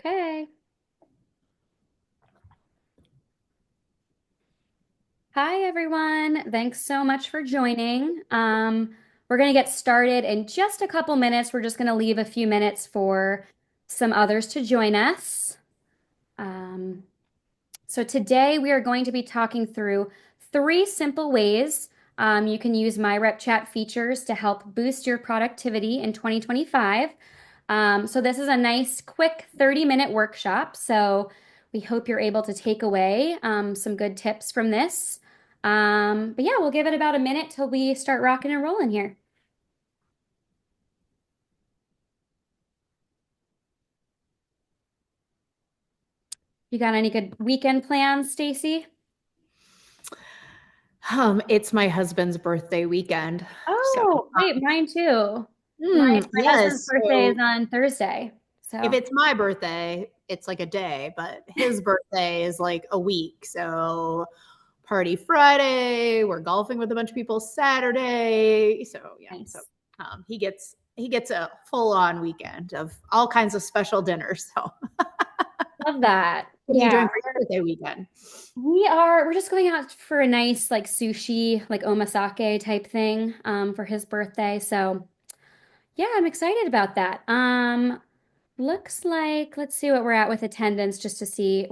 Okay. Hi, everyone. Thanks so much for joining. We're going to get started in just a couple minutes. We're just going to leave a few minutes for some others to join us. Um, so today we are going to be talking through three simple ways you can use MyRepChat features to help boost your productivity in 2025. So this is a nice, quick 30-minute workshop. So we hope you're able to take away some good tips from this. But yeah, we'll give it about a minute till we start rocking and rolling here. You got any good weekend plans, Stacy? It's my husband's birthday weekend. So, Oh, wait, mine too. My husband's yes. birthday is So on Thursday. if So it's my birthday, it's like a day, but his birthday is like a week. So party Friday, we're golfing with a bunch of people Saturday. So yeah, so nice. he gets a full on weekend of all kinds of special dinners. So Love that. what are you Yeah. doing for your birthday weekend? We're just going out for a nice like sushi, like omasake type thing, for his birthday. So yeah, I'm excited about that. Looks like let's see what we're at with attendance just to see.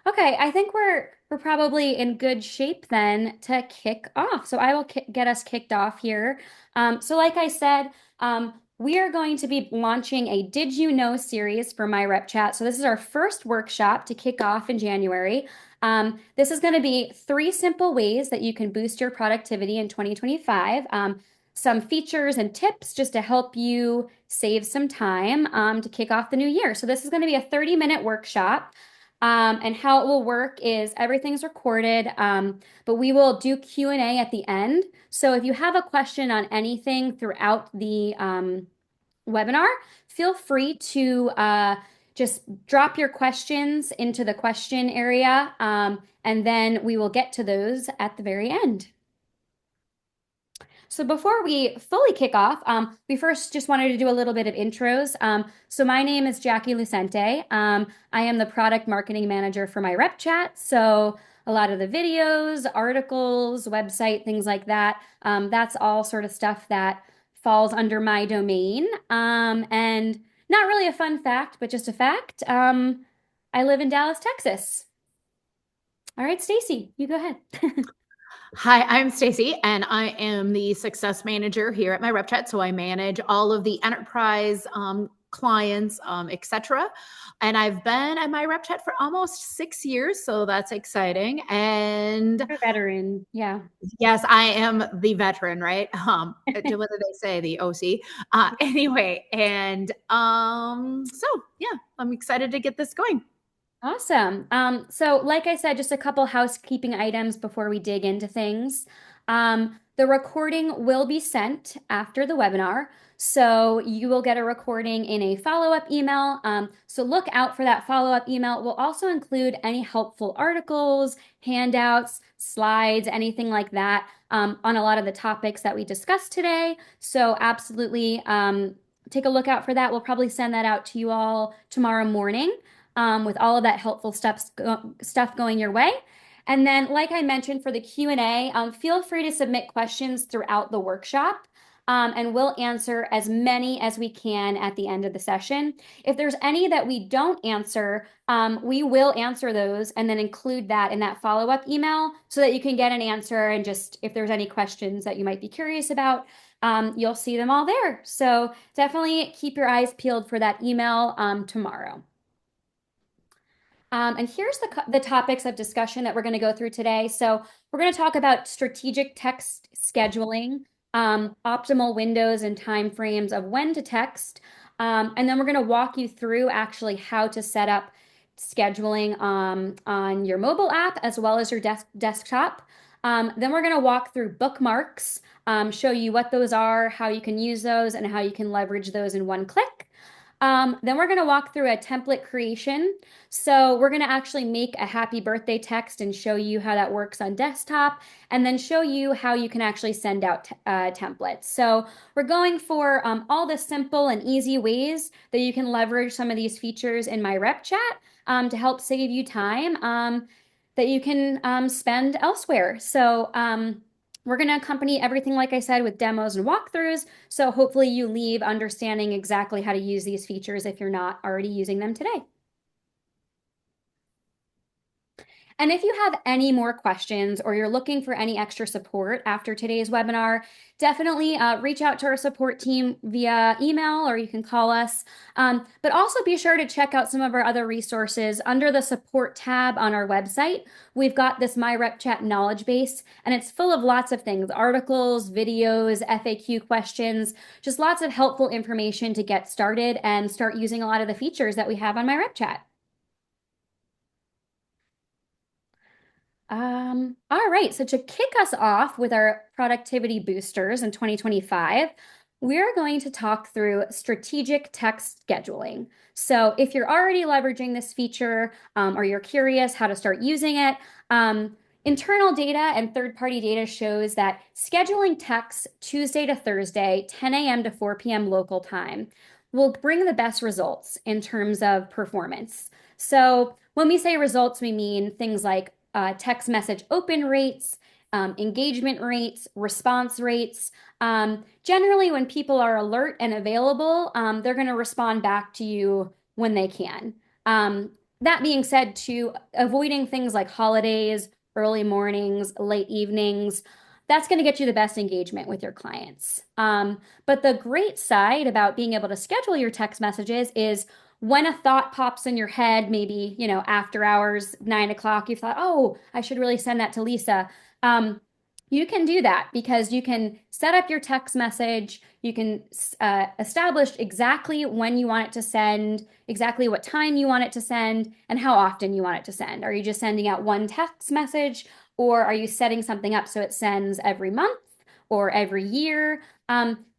Okay, I think we're probably in good shape then to kick off. So I will get us kicked off here. So like I said, we are going to be launching a Did You Know series for MyRepChat. So this is our first workshop to kick off in January. This is going to be three simple ways that you can boost your productivity in 2025. Some features and tips just to help you save some time to kick off the new year. So this is going to be a 30-minute workshop. And how it will work is everything's recorded, but we will do Q&A at the end. So if you have a question on anything throughout the webinar, feel free to just drop your questions into the question area, and then we will get to those at the very end. So before we fully kick off, we first just wanted to do a little bit of intros. So my name is Jackie Lucente. I am the product marketing manager for MyRepChat. So a lot of the videos, articles, website, things like that, that's all sort of stuff that falls under my domain. And not really a fun fact, but just a fact. I live in Dallas, Texas. All right, Stacy, you go ahead. Hi, I'm Stacy, and I am the success manager here at MyRepChat. So I manage all of the enterprise clients, etc. And I've been at MyRepChat for almost 6 years, so that's exciting. And You're a veteran. Yeah. yes, I am the veteran, right? What do they say? The OC. Anyway, and so yeah, I'm excited to get this going. Awesome. So like I said, just a couple housekeeping items before we dig into things. The recording will be sent after the webinar. So you will get a recording in a follow-up email. So look out for that follow-up email. We'll also include any helpful articles, handouts, slides, anything like that, on a lot of the topics that we discussed today. So absolutely, take a look out for that. We'll probably send that out to you all tomorrow morning, with all of that helpful stuff going your way. And then, like I mentioned for the Q&A, feel free to submit questions throughout the workshop, and we'll answer as many as we can at the end of the session. If there's any that we don't answer, we will answer those and then include that in that follow-up email so that you can get an answer, and just if there's any questions that you might be curious about, you'll see them all there. So definitely keep your eyes peeled for that email tomorrow. And here's the topics of discussion that we're going to go through today. So we're going to talk about strategic text scheduling, optimal windows and timeframes of when to text, and then we're going to walk you through actually how to set up scheduling on your mobile app as well as your desktop. Then we're going to walk through bookmarks, show you what those are, how you can use those, and how you can leverage those in one click. Then we're going to walk through a template creation. So we're going to actually make a happy birthday text and show you how that works on desktop, and then show you how you can actually send out templates. So we're going for all the simple and easy ways that you can leverage some of these features in MyRepChat to help save you time that you can spend elsewhere. So we're going to accompany everything, like I said, with demos and walkthroughs. So hopefully you leave understanding exactly how to use these features if you're not already using them today. And if you have any more questions or you're looking for any extra support after today's webinar, definitely reach out to our support team via email, or you can call us. But also be sure to check out some of our other resources under the support tab on our website. We've got this MyRepChat knowledge base, and it's full of lots of things: articles, videos, FAQ questions, just lots of helpful information to get started and start using a lot of the features that we have on MyRepChat. All right, so to kick us off with our productivity boosters in 2025, we're going to talk through strategic text scheduling. So if you're already leveraging this feature or you're curious how to start using it, internal data and third-party data shows that scheduling texts Tuesday to Thursday, 10 a.m. to 4 p.m. local time, will bring the best results in terms of performance. So when we say results, we mean things like text message open rates, engagement rates, response rates. Generally, when people are alert and available, they're going to respond back to you when they can. That being said, to avoiding things like holidays, early mornings, late evenings, that's going to get you the best engagement with your clients. But the great side about being able to schedule your text messages is when a thought pops in your head, maybe, after hours, 9 o'clock, you've thought, oh, I should really send that to Lisa. You can do that because you can set up your text message. You can establish exactly when you want it to send, exactly what time you want it to send, and how often you want it to send. Are you just sending out one text message, or are you setting something up so it sends every month or every year?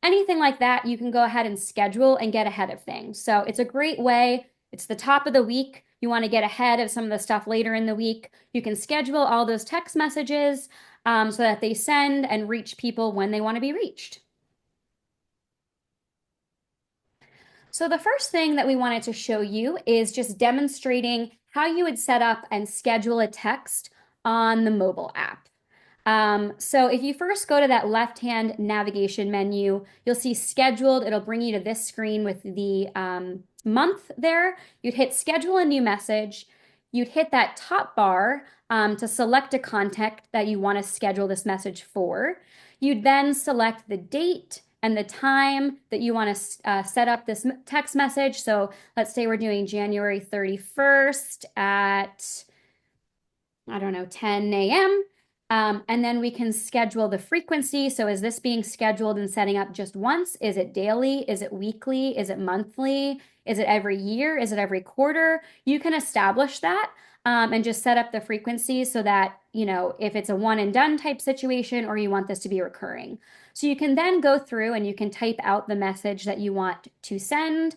Anything like that, you can go ahead and schedule and get ahead of things. So it's a great way. It's the top of the week. You want to get ahead of some of the stuff later in the week. You can schedule all those text messages so that they send and reach people when they want to be reached. So the first thing that we wanted to show you is just demonstrating how you would set up and schedule a text on the mobile app. So if you first go to that left-hand navigation menu, you'll see scheduled. It'll bring you to this screen with the month there. You'd hit schedule a new message. You'd hit that top bar to select a contact that you want to schedule this message for. You'd then select the date and the time that you want to set up this text message. So let's say we're doing January 31st at, I don't know, 10 a.m. And then we can schedule the frequency. So is this being scheduled and setting up just once? Is it daily? Is it weekly? Is it monthly? Is it every year? Is it every quarter? You can establish that and just set up the frequency so that, if it's a one and done type situation or you want this to be recurring. So you can then go through and you can type out the message that you want to send.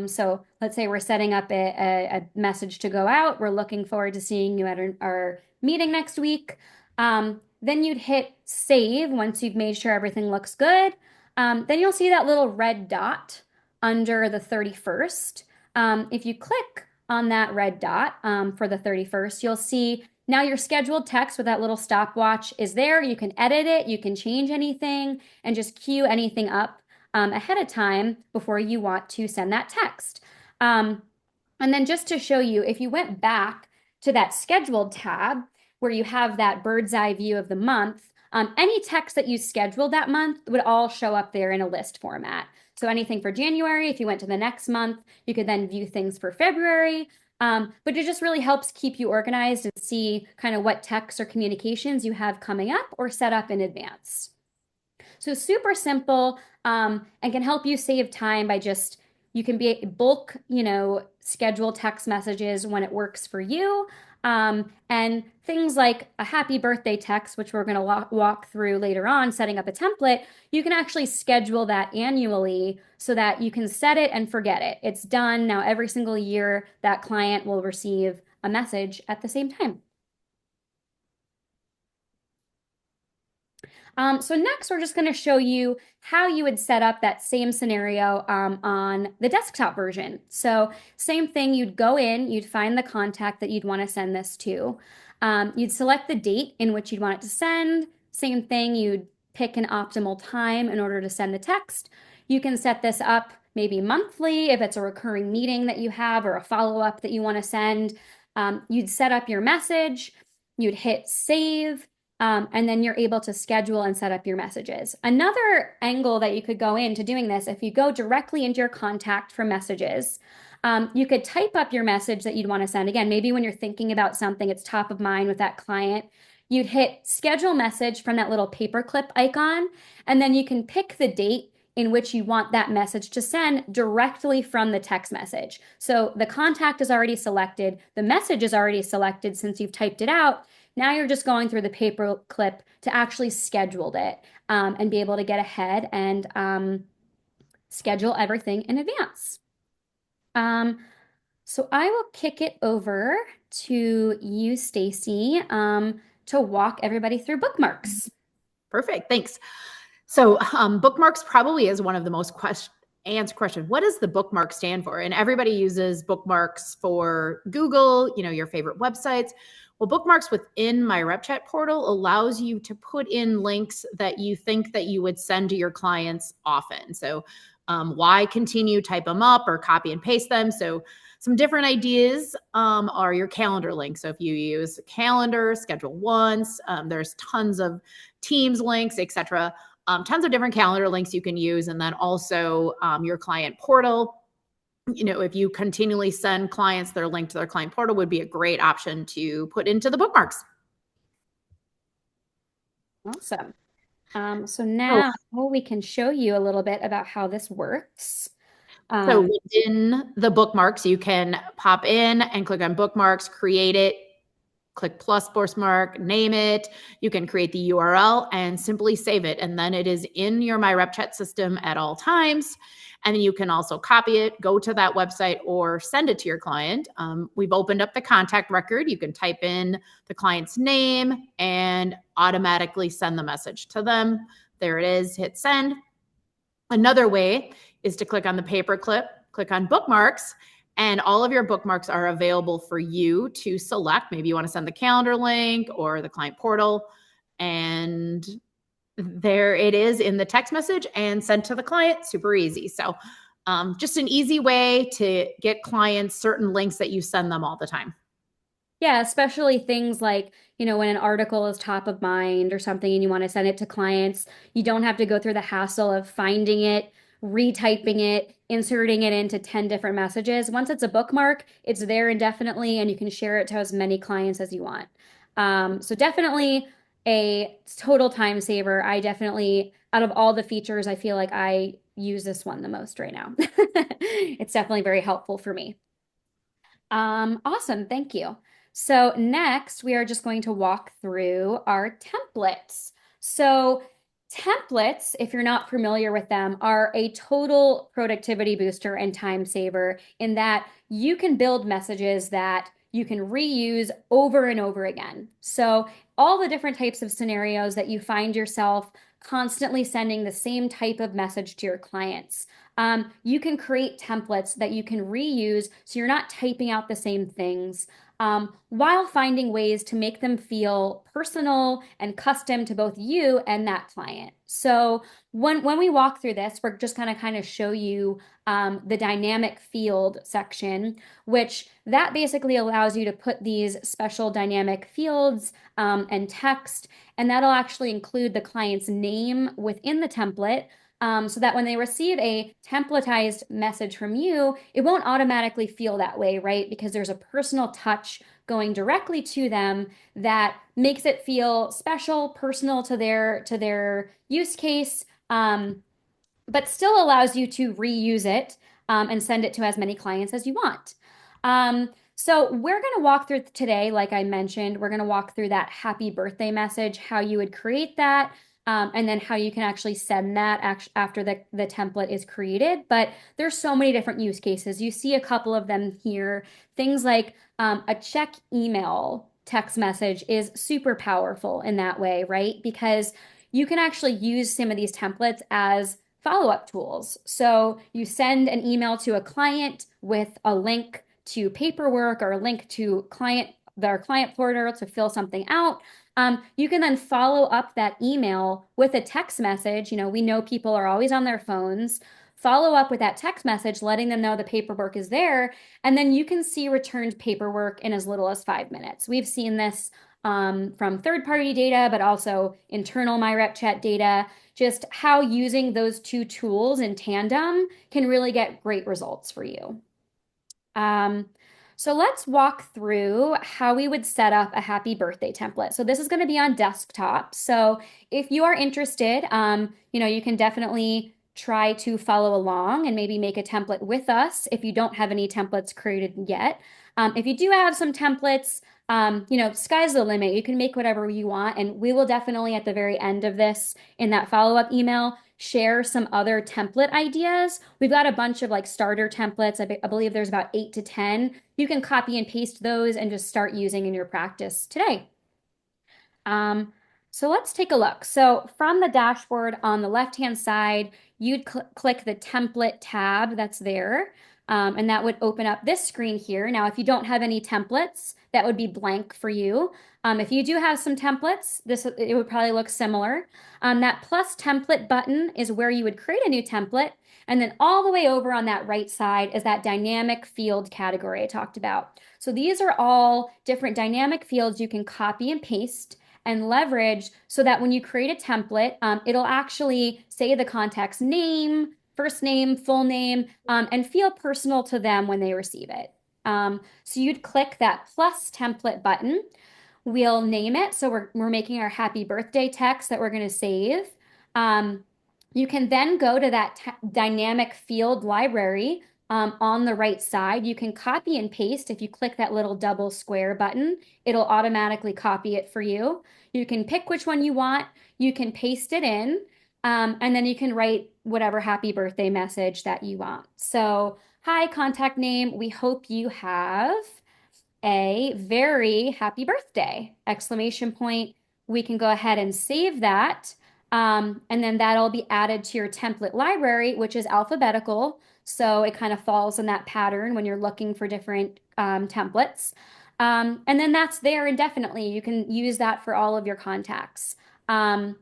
So let's say we're setting up a message to go out. We're looking forward to seeing you at our meeting next week. Then you'd hit save once you've made sure everything looks good. Then you'll see that little red dot under the 31st. If you click on that red dot for the 31st, you'll see now your scheduled text with that little stopwatch is there. You can edit it, you can change anything, and just queue anything up ahead of time before you want to send that text. And then just to show you, if you went back to that scheduled tab, where you have that bird's eye view of the month, any text that you scheduled that month would all show up there in a list format. So anything for January, if you went to the next month, you could then view things for February. But it just really helps keep you organized and see kind of what texts or communications you have coming up or set up in advance. So super simple and can help you save time by just, you can be bulk, schedule text messages when it works for you. And things like a happy birthday text, which we're going to walk through later on, setting up a template, you can actually schedule that annually so that you can set it and forget it. It's done. Now, every single year, that client will receive a message at the same time. So next, we're just going to show you how you would set up that same scenario on the desktop version. So same thing, you'd go in, you'd find the contact that you'd want to send this to. You'd select the date in which you'd want it to send. Same thing, you'd pick an optimal time in order to send the text. You can set this up maybe monthly if it's a recurring meeting that you have or a follow-up that you want to send. You'd set up your message, you'd hit save. And then you're able to schedule and set up your messages. Another angle that you could go into doing this, if you go directly into your contact for messages, you could type up your message that you'd want to send. Again, maybe when you're thinking about something, it's top of mind with that client. You'd hit schedule message from that little paperclip icon, and then you can pick the date in which you want that message to send directly from the text message. So the contact is already selected, the message is already selected since you've typed it out. Now you're just going through the paper clip to actually schedule it and be able to get ahead and schedule everything in advance. Um, so I will kick it over to you, Stacy, to walk everybody through bookmarks. Perfect. Thanks. So bookmarks probably is one of the most answered questions. What does the bookmark stand for? And everybody uses bookmarks for Google, your favorite websites. Well, bookmarks within MyRepChat portal allows you to put in links that you think that you would send to your clients often. So why continue, type them up or copy and paste them. So some different ideas are your calendar links. So if you use calendar, schedule once, there's tons of Teams links, etc. Tons of different calendar links you can use. And then also your client portal. If you continually send clients their link to their client portal would be a great option to put into the bookmarks. Awesome. So So, now we can show you a little bit about how this works. so Um, within the bookmarks, you can pop in and click on bookmarks, create it, click plus bookmark, name it. You can create the URL and simply save it. And then it is in your MyRepChat system at all times. And then you can also copy it, go to that website, or send it to your client. We've opened up the contact record. You can type in the client's name and automatically send the message to them. There it is, hit send. Another way is to click on the paperclip, click on bookmarks, and all of your bookmarks are available for you to select. Maybe you want to send the calendar link or the client portal. And there it is in the text message and sent to the client. Super easy. So just an easy way to get clients certain links that you send them all the time. Yeah, especially things like, when an article is top of mind or something and you want to send it to clients, you don't have to go through the hassle of finding it, retyping it, inserting it into 10 different messages. Once it's a bookmark, it's there indefinitely and you can share it to as many clients as you want. So definitely a total time saver. I definitely, out of all the features, I feel like I use this one the most right now. It's definitely very helpful for me. Awesome, thank you. So next, we are just going to walk through our templates. So templates, if you're not familiar with them, are a total productivity booster and time saver in that you can build messages that you can reuse over and over again. So all the different types of scenarios that you find yourself constantly sending the same type of message to your clients. You can create templates that you can reuse so you're not typing out the same things while finding ways to make them feel personal and custom to both you and that client. So when we walk through this, we're just going to kind of show you the dynamic field section, which that basically allows you to put these special dynamic fields and text, and that'll actually include the client's name within the template so that when they receive a templatized message from you, it won't automatically feel that way, right? Because there's a personal touch going directly to them that makes it feel special, personal to their use case, but still allows you to reuse it and send it to as many clients as you want. So we're going to walk through today, like I mentioned, we're going to walk through that happy birthday message, how you would create that, and then how you can actually send that after the template is created. But there's so many different use cases. You see a couple of them here. Things like a check email text message is super powerful in that way, right? Because you can actually use some of these templates as follow-up tools. So you send an email to a client with a link to paperwork or a link to their client portal to fill something out. You can then follow up that email with a text message. We know people are always on their phones. Follow up with that text message, letting them know the paperwork is there, and then you can see returned paperwork in as little as 5 minutes. We've seen this from third-party data, but also internal MyRepChat data, just how using those two tools in tandem can really get great results for you. Um, so let's walk through how we would set up a happy birthday template. So this is going to be on desktop. So if you are interested, you can definitely try to follow along and maybe make a template with us if you don't have any templates created yet. If you do have some templates, sky's the limit. You can make whatever you want. And we will definitely at the very end of this in that follow-up email share some other template ideas. We've got a bunch of like starter templates. I believe there's about 8 to 10. You can copy and paste those and just start using in your practice today. Um, so let's take a look. So from the dashboard on the left-hand side, you'd click the template tab that's there. And that would open up this screen here. Now, if you don't have any templates, that would be blank for you. If you do have some templates, it would probably look similar. That plus template button is where you would create a new template. And then all the way over on that right side is that dynamic field category I talked about. So these are all different dynamic fields you can copy and paste and leverage so that when you create a template, it'll actually say the contact's name, first name, full name, and feel personal to them when they receive it. So you'd click that plus template button. We'll name it. So we're making our happy birthday text that we're going to save. Um, you can then go to that dynamic field library on the right side. You can copy and paste. If you click that little double square button, it'll automatically copy it for you. You can pick which one you want. You can paste it in, and then you can write whatever happy birthday message that you want. So, hi, contact name. We hope you have a very happy birthday! Exclamation point. We can go ahead and save that. And then that'll be added to your template library, which is alphabetical. So it kind of falls in that pattern when you're looking for different templates. And then that's there indefinitely. You can use that for all of your contacts. And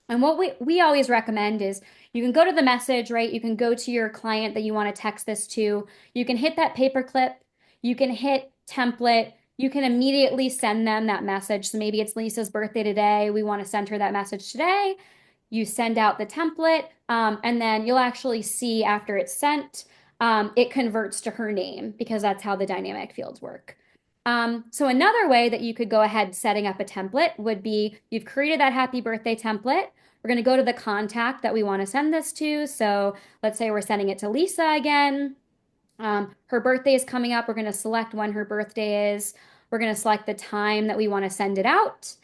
what we always recommend is you can go to the message, right? You can go to your client that you want to text this to. You can hit that paperclip. You can hit template. You can immediately send them that message. So maybe it's Lisa's birthday today. We want to send her that message today. You send out the template, and then you'll actually see after it's sent, it converts to her name because that's how the dynamic fields work. So another way that you could go ahead setting up a template would be you've created that happy birthday template. We're going to go to the contact that we want to send this to. So let's say we're sending it to Lisa again. Her birthday is coming up. We're going to select when her birthday is. We're going to select the time that we want to send it out.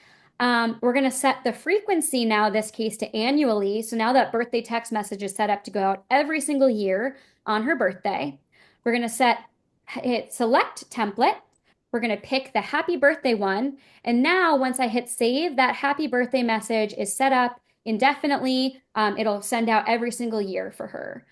We're going to set the frequency now, this case to annually. So now that birthday text message is set up to go out every single year on her birthday. We're going to hit select template. We're going to pick the happy birthday one. And now once I hit save, that happy birthday message is set up indefinitely. It'll send out every single year for her.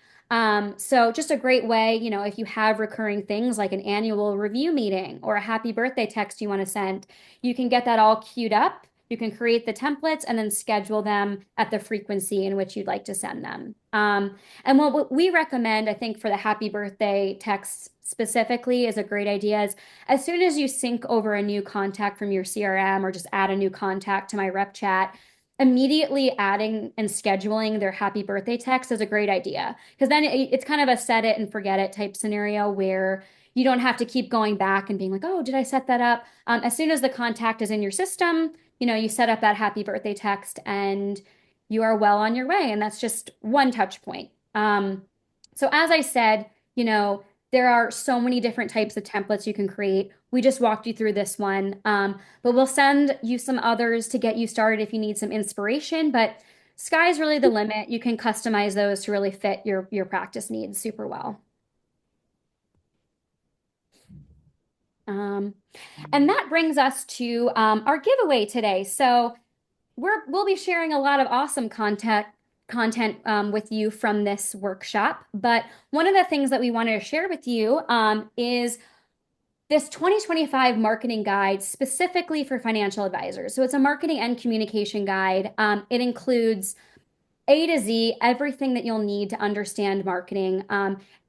So just a great way, if you have recurring things like an annual review meeting or a happy birthday text you want to send, you can get that all queued up. You can create the templates and then schedule them at the frequency in which you'd like to send them. And what we recommend, I think, for the happy birthday texts specifically is a great idea is as soon as you sync over a new contact from your CRM or just add a new contact to MyRepChat, immediately adding and scheduling their happy birthday text is a great idea because then it's kind of a set it and forget it type scenario where you don't have to keep going back and being like, oh, did I set that up? As soon as the contact is in your system, you set up that happy birthday text and you are well on your way. And that's just one touch point. So as I said, there are so many different types of templates you can create. We just walked you through this one, but we'll send you some others to get you started if you need some inspiration. But sky's really the limit. You can customize those to really fit your practice needs super well. Um, and that brings us to our giveaway today. So we'll be sharing a lot of awesome content with you from this workshop. But one of the things that we wanted to share with you is this 2025 marketing guide specifically for financial advisors. So it's a marketing and communication guide. It includes A to Z, everything that you'll need to understand marketing,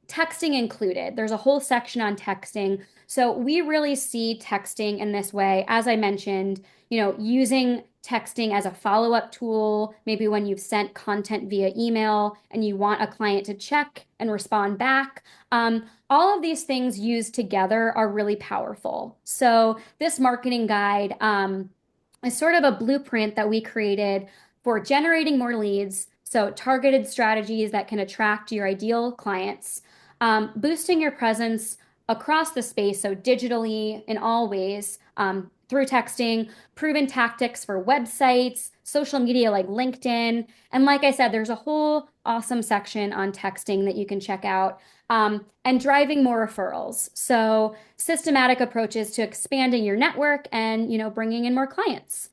texting included. There's a whole section on texting. So we really see texting in this way, as I mentioned, using texting as a follow-up tool, maybe when you've sent content via email and you want a client to check and respond back. All of these things used together are really powerful. So this marketing guide is sort of a blueprint that we created for generating more leads, so targeted strategies that can attract your ideal clients, boosting your presence across the space, so digitally in all ways, through texting, proven tactics for websites, social media like LinkedIn. And like I said, there's a whole awesome section on texting that you can check out. And driving more referrals. So systematic approaches to expanding your network and, bringing in more clients.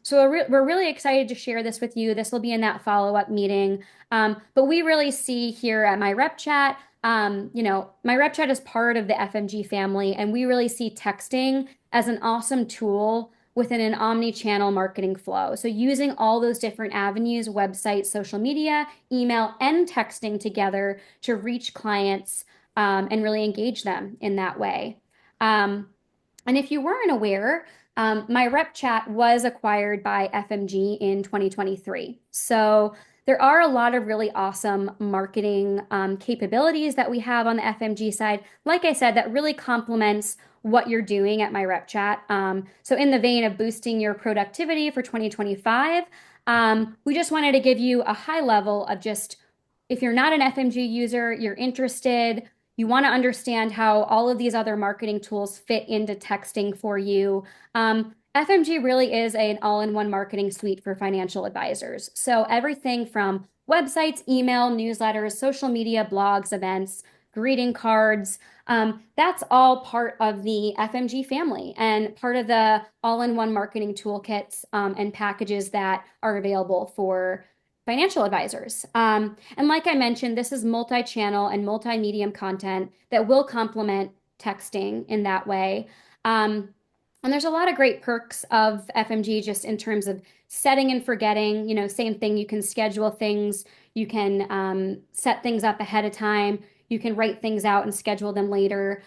So we're really excited to share this with you. This will be in that follow-up meeting. But we really see here at MyRepChat, MyRepChat is part of the FMG family, and we really see texting as an awesome tool within an omni-channel marketing flow. So using all those different avenues, website, social media, email, and texting together to reach clients and really engage them in that way. And if you weren't aware, MyRepChat was acquired by FMG in 2023. So there are a lot of really awesome marketing capabilities that we have on the FMG side. Like I said, that really complements what you're doing at MyRepChat. So in the vein of boosting your productivity for 2025, we just wanted to give you a high level of just if you're not an FMG user, you're interested, you want to understand how all of these other marketing tools fit into texting for you. FMG really is an all-in-one marketing suite for financial advisors. So everything from websites, email, newsletters, social media, blogs, events, greeting cards, that's all part of the FMG family and part of the all-in-one marketing toolkits and packages that are available for financial advisors. And like I mentioned, this is multi-channel and multi-medium content that will complement texting in that way. And there's a lot of great perks of FMG just in terms of setting and forgetting. Same thing. You can schedule things. You can set things up ahead of time. You can write things out and schedule them later.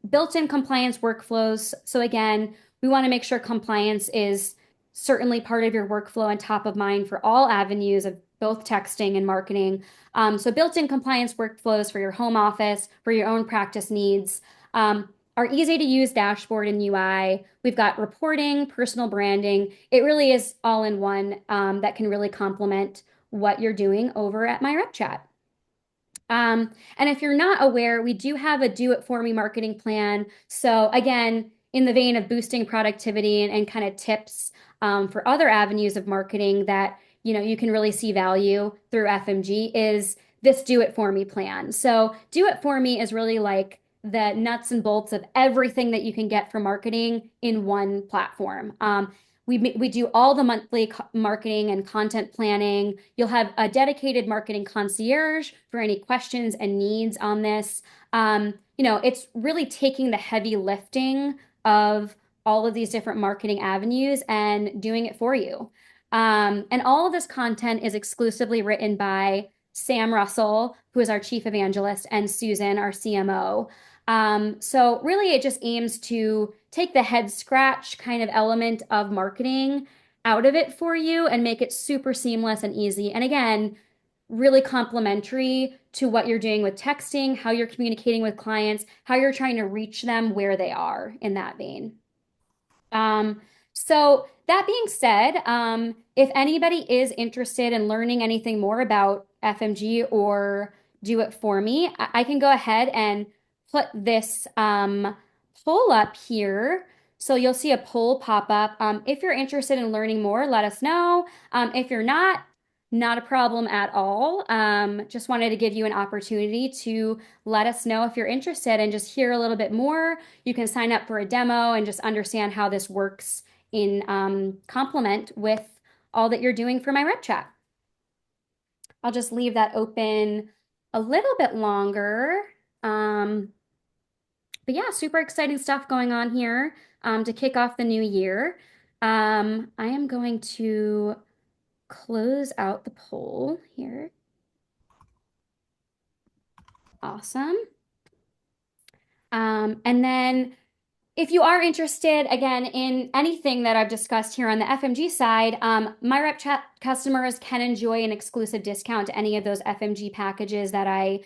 Built-in compliance workflows. So again, we want to make sure compliance is certainly part of your workflow and top of mind for all avenues of both texting and marketing. So built-in compliance workflows for your home office, for your own practice needs. Our easy to use dashboard and UI. We've got reporting, personal branding. It really is all in one that can really complement what you're doing over at MyRepChat. And if you're not aware, we do have a do it for me marketing plan. So again, in the vein of boosting productivity and kind of tips for other avenues of marketing that you can really see value through FMG is this do it for me plan. So do it for me is really like the nuts and bolts of everything that you can get for marketing in one platform. We do all the monthly marketing and content planning. You'll have a dedicated marketing concierge for any questions and needs on this. It's really taking the heavy lifting of all of these different marketing avenues and doing it for you. And all of this content is exclusively written by Sam Russell, who is our chief evangelist, and Susan, our CMO. So really it just aims to take the head scratch kind of element of marketing out of it for you and make it super seamless and easy. And again, really complementary to what you're doing with texting, how you're communicating with clients, how you're trying to reach them where they are in that vein. So that being said, if anybody is interested in learning anything more about FMG or Do It For Me, I can go ahead and put this poll up here. So you'll see a poll pop up. If you're interested in learning more, let us know. If you're not, not a problem at all. Just wanted to give you an opportunity to let us know if you're interested and just hear a little bit more. You can sign up for a demo and just understand how this works in complement with all that you're doing for MyRepChat. I'll just leave that open a little bit longer. Um, but yeah, super exciting stuff going on here to kick off the new year. I am going to close out the poll here. Awesome. And then if you are interested, again, in anything that I've discussed here on the FMG side, MyRepChat customers can enjoy an exclusive discount to any of those FMG packages that I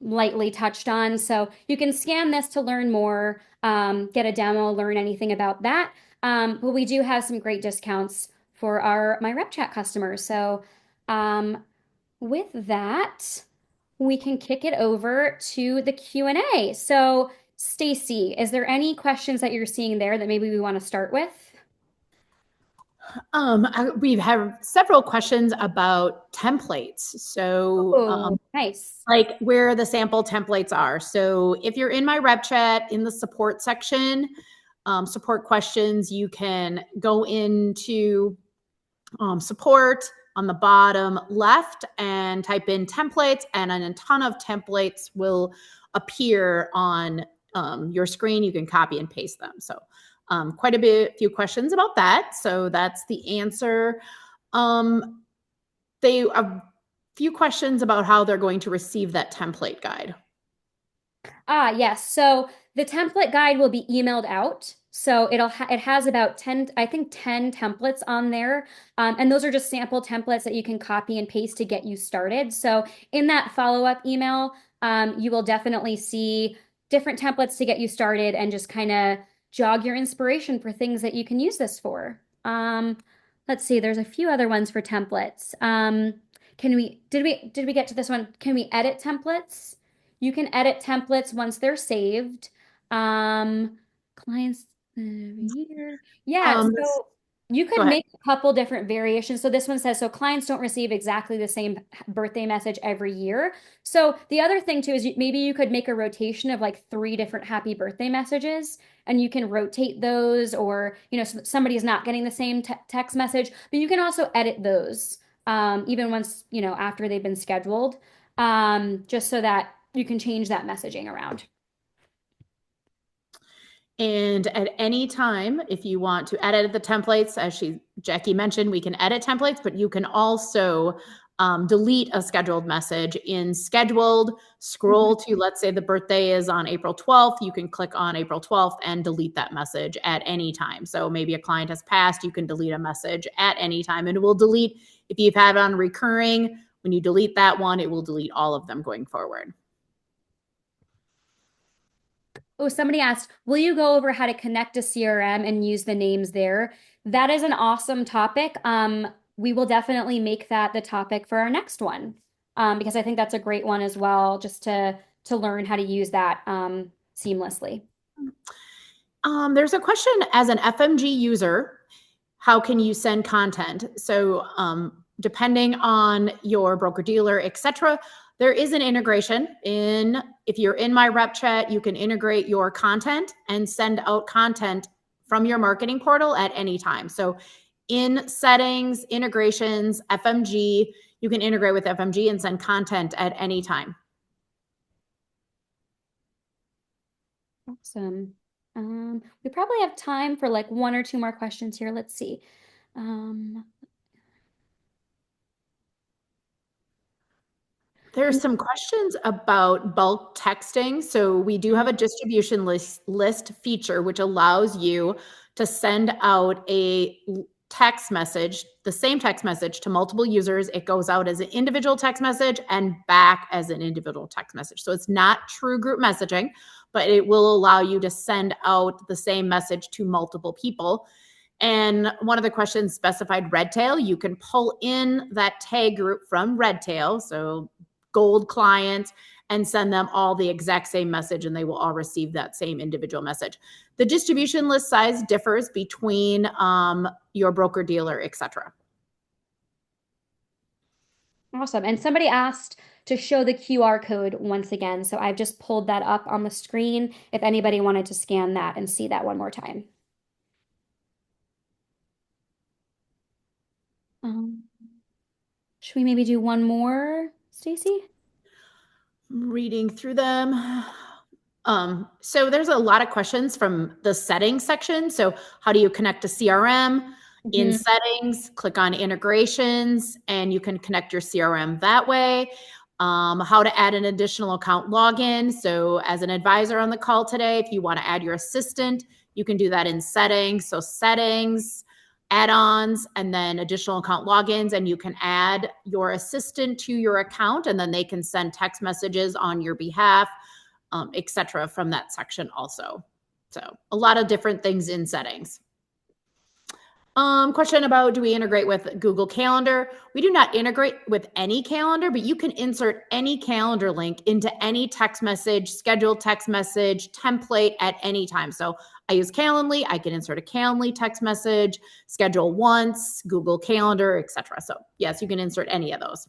lightly touched on. So you can scan this to learn more, get a demo, learn anything about that. But we do have some great discounts for our MyRepChat customers. So with that, we can kick it over to the Q&A. So Stacy, is there any questions that you're seeing there that maybe we want to start with? We have several questions about templates. So, Oh, nice. like where the sample templates are. So if you're in MyRepChat in the support section, support questions, you can go into support on the bottom left and type in templates, and a ton of templates will appear on your screen. You can copy and paste them. So quite few questions about that. So that's the answer. They a few questions about how they're going to receive that template guide. Yes. So the template guide will be emailed out. So it has about 10, I think 10 templates on there. And those are just sample templates that you can copy and paste to get you started. So in that follow-up email, you will definitely see different templates to get you started and just kind of jog your inspiration for things that you can use this for. Let's see, there's a few other ones for templates. Did we get to this one? Can we edit templates? You can edit templates once they're saved. Clients here. Yeah, This, so you go could ahead. make a couple different variations. So this one says, so clients don't receive exactly the same birthday message every year. So the other thing too is maybe you could make a rotation of like 3 different happy birthday messages and you can rotate those, or somebody's not getting the same text message, but you can also edit those even once, after they've been scheduled, just so that you can change that messaging around. And at any time, if you want to edit the templates, as Jackie mentioned, we can edit templates, but you can also delete a scheduled message in scheduled, scroll to, let's say the birthday is on April 12th, you can click on April 12th and delete that message at any time. So maybe a client has passed, you can delete a message at any time, and it will delete, if you've had it on recurring, when you delete that one, it will delete all of them going forward. Oh, somebody asked, will you go over how to connect to CRM and use the names there? That is an awesome topic. We will definitely make that the topic for our next one, because I think that's a great one as well, just to learn how to use that seamlessly. There's a question, as an FMG user, how can you send content? So depending on your broker dealer, etc., there is an integration in, if you're in MyRepChat, you can integrate your content and send out content from your marketing portal at any time. So in settings, integrations, FMG, you can integrate with FMG and send content at any time. Awesome. We probably have time for like 1 or 2 more questions here. Let's see. There's some questions about bulk texting. So we do have a distribution list feature, which allows you to send out a text message, the same text message, to multiple users. It goes out as an individual text message and back as an individual text message. So it's not true group messaging, but it will allow you to send out the same message to multiple people. And one of the questions specified Redtail. You can pull in that tag group from Redtail. So gold clients and send them all the exact same message, and they will all receive that same individual message. The distribution list size differs between your broker dealer, etc. Awesome. And somebody asked to show the QR code once again. So I've just pulled that up on the screen if anybody wanted to scan that and see that one more time. Um, should we maybe do one more, Stacy? Reading through them. So there's a lot of questions from the settings section. So how do you connect to CRM? In Mhm. settings, click on integrations, and you can connect your CRM that way. How to add an additional account login. So as an advisor on the call today, if you want to add your assistant, you can do that in settings. So settings, add-ons, and then additional account logins, and you can add your assistant to your account, and then they can send text messages on your behalf, etc. from that section also. So a lot of different things in settings. Question about, do we integrate with Google Calendar? We do not integrate with any calendar, but you can insert any calendar link into any text message, scheduled text message, template at any time. So I use Calendly. I can insert a Calendly text message, schedule once, Google Calendar, etc. So yes, you can insert any of those.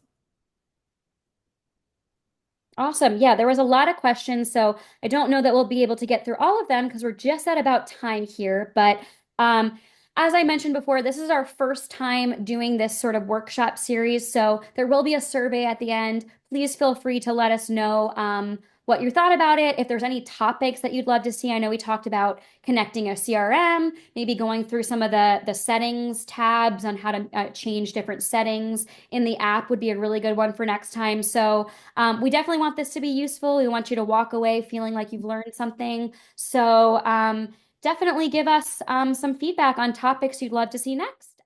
Awesome. Yeah, there was a lot of questions, so I don't know that we'll be able to get through all of them because we're just at about time here. But um, as I mentioned before, this is our first time doing this sort of workshop series, so there will be a survey at the end. Please feel free to let us know what you thought about it. If there's any topics that you'd love to see, I know we talked about connecting a CRM, maybe going through some of the settings tabs on how to change different settings in the app would be a really good one for next time. So. We definitely want this to be useful. We want you to walk away feeling like you've learned something. So definitely give us some feedback on topics you'd love to see next.